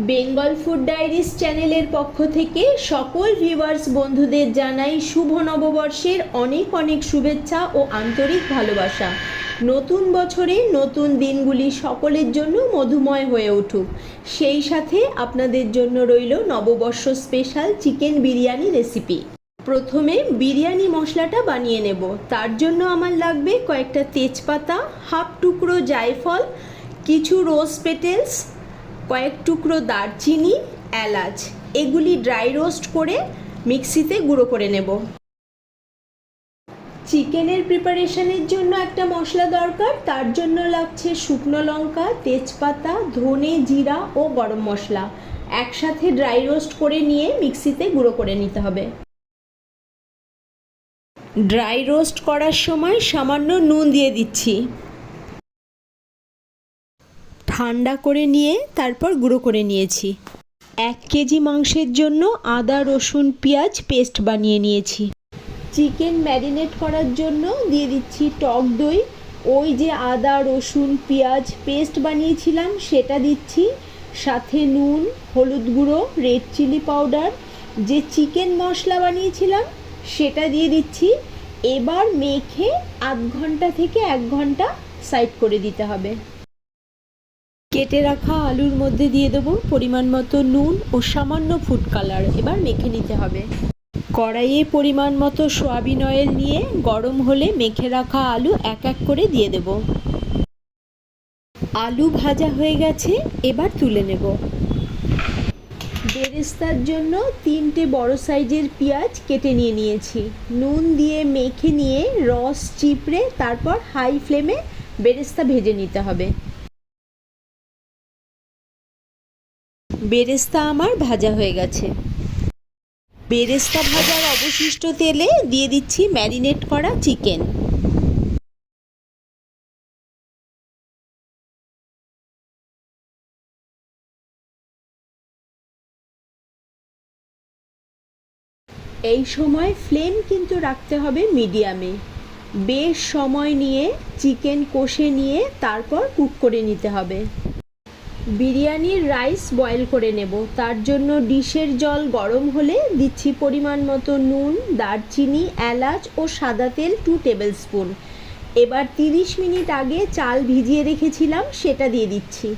Bengal food diaries চ্যানেলের পক্ষ থেকে সকল ভিউয়ার্স বন্ধুদের জানাই শুভ নববর্ষের অনেক অনেক শুভেচ্ছা ও আন্তরিক ভালোবাসা। নতুন বছরে নতুন দিনগুলি সকলের জন্য মধুময় হয়ে উঠুক। সেই সাথে আপনাদের জন্য রইল নববর্ষ স্পেশাল চিকেন বিরিয়ানি রেসিপি। প্রথমে বিরিয়ানি মশলাটা বানিয়ে নেব। তার জন্য আমার লাগবে কয়েকটা তেজপাতা, হাফ টুকরো জায়ফল, কিছু রোজ পেটেলস, কয়েক টুকরো দারচিনি, এলাচ। এগুলি ড্রাই রোস্ট করে মিক্সিতে গুঁড়ো করে নেব। চিকেনের প্রিপারেশনের জন্য একটা মশলা দরকার। তার জন্য লাগছে শুকনো লঙ্কা, তেজপাতা, ধনে, জিরা ও গরম মশলা একসাথে ড্রাই রোস্ট করে নিয়ে মিক্সিতে গুঁড়ো করে নিতে হবে। ড্রাই রোস্ট করার সময় সামান্য নুন দিয়ে দিচ্ছি। ঠান্ডা করে নিয়ে তারপর গুঁড়ো করে নিয়েছি। 1 কেজি মাংসের জন্য আদা, রসুন, পেঁয়াজ পেস্ট বানিয়ে নিয়েছি। চিকেন ম্যারিনেট করার জন্য দিয়ে দিচ্ছি টক দই। ওই যে আদা, রসুন, পেঁয়াজ পেস্ট বানিয়েছিলাম সেটা দিচ্ছি, সাথে নুন, হলুদ গুঁড়ো, রেড চিলি পাউডার, যে চিকেন মশলা বানিয়েছিলাম সেটা দিয়ে দিচ্ছি। এবার মেখে আধ ঘন্টা থেকে 1 ঘন্টা সাইড করে দিতে হবে। কেটে রাখা আলুর মধ্যে দিয়ে দেবো পরিমাণ মতো নুন ও সামান্য ফুড কালার। এবার মেখে নিতে হবে। কড়াইয়ে পরিমাণ মতো সয়াবিন অয়েল নিয়ে গরম হলে মেখে রাখা আলু এক এক করে দিয়ে দেব। আলু ভাজা হয়ে গেছে, এবার তুলে নেব। বেরেস্তার জন্য 3টে বড় সাইজের পেঁয়াজ কেটে নিয়েছি। নুন দিয়ে মেখে নিয়ে রস চিপড়ে তারপর হাই ফ্লেমে বেরেস্তা ভেজে নিতে হবে। বেরেস্তা আমার ভাজা হয়ে গেছে। বেরেস্তা ভাজার অবশিষ্ট তেলে দিয়ে দিচ্ছি ম্যারিনেট করা চিকেন। এই সময় ফ্লেম কিন্তু রাখতে হবে মিডিয়ামে। বেশ সময় নিয়ে চিকেন কষে নিয়ে তারপর কুক করে নিতে হবে। বিরিয়ানির রাইস বয়েল করে নেব। তার জন্য ডিশের জল গরম হলে দিচ্ছি পরিমাণ মতো নুন, দারচিনি, এলাচ ও সাদা তেল 2 টেবিল স্পুন। এবার 30 মিনিট আগে চাল ভিজিয়ে রেখেছিলাম সেটা দিয়ে দিচ্ছি।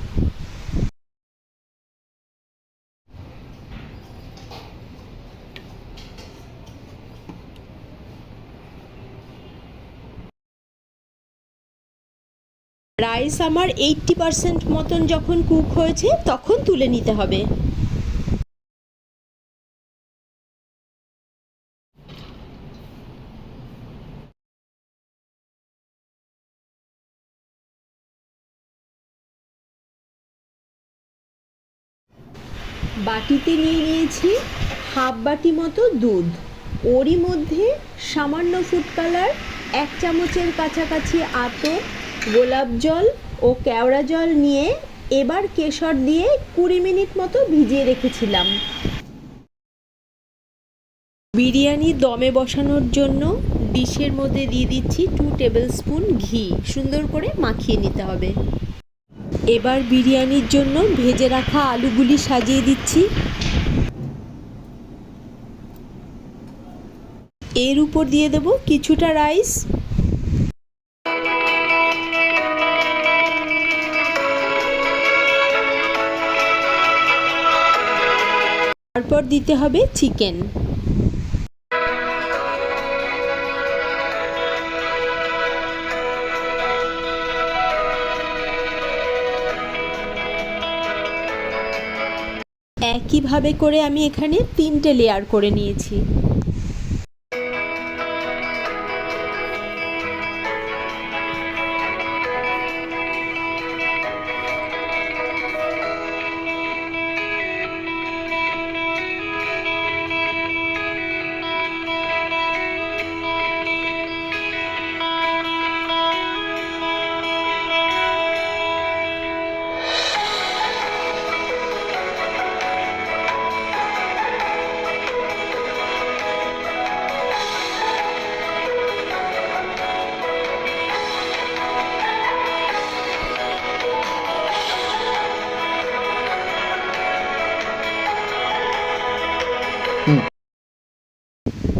রাইস আমার 80% মতন যখন কুক হয়েছে তখন তুলে নিতে হবে। বাটিতে নিয়ে নিয়েছি হাফ বাটি মতো দুধ। ওরই মধ্যে সামান্য ফুড কালার, 1 চামচের কাছাকাছি আতর, গোলাপ জল ও কেওড়া জল নিয়ে এবার কেশর দিয়ে 20 মিনিট মতো ভিজিয়ে রেখেছিলাম। বিরিয়ানি দমে বসানোর জন্য ডিশের মধ্যে দিয়ে দিচ্ছি 2 টেবিল স্পুন ঘি। সুন্দর করে মাখিয়ে নিতে হবে। এবার বিরিয়ানির জন্য ভেজে রাখা আলুগুলি সাজিয়ে দিচ্ছি। এর উপর দিয়ে দেব কিছুটা রাইস। তারপর দিতে হবে চিকেন। একইভাবে করে আমি এখানে 3টে লেয়ার করে নিয়েছি।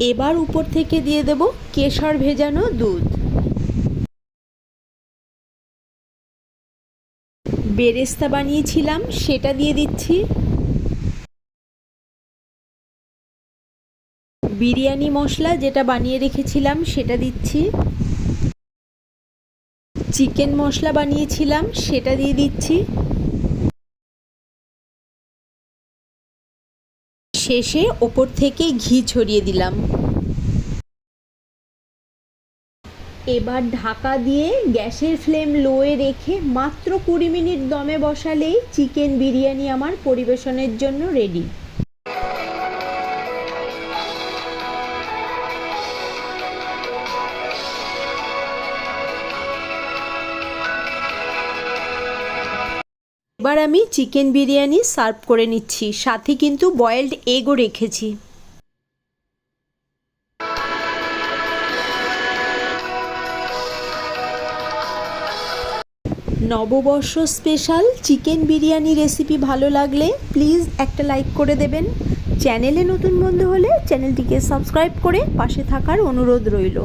এবার উপর থেকে দিয়ে দেব কেশর ভেজানো দুধ। বেরেস্তা বানিয়েছিলাম সেটা দিয়ে দিচ্ছি। বিরিয়ানি মশলা যেটা বানিয়ে রেখেছিলাম সেটা দিচ্ছি। চিকেন মশলা বানিয়েছিলাম সেটা দিয়ে দিচ্ছি। শেষে ওপর থেকে ঘি ছড়িয়ে দিলাম। এবার ঢাকা দিয়ে গ্যাসের ফ্লেম লোয়ে রেখে মাত্র 20 মিনিট দমে বসালেই চিকেন বিরিয়ানি আমার পরিবেশনের জন্য রেডি। এবার আমি চিকেন বিরিয়ানি সার্ভ করে নিচ্ছি, সাথে কিন্তু বয়েলড এগও রেখেছি। নববর্ষ স্পেশাল চিকেন বিরিয়ানি রেসিপি ভালো লাগলে প্লিজ একটা লাইক করে দেবেন। চ্যানেলে নতুন বন্ধু হলে চ্যানেলটিকে সাবস্ক্রাইব করে পাশে থাকার অনুরোধ রইল।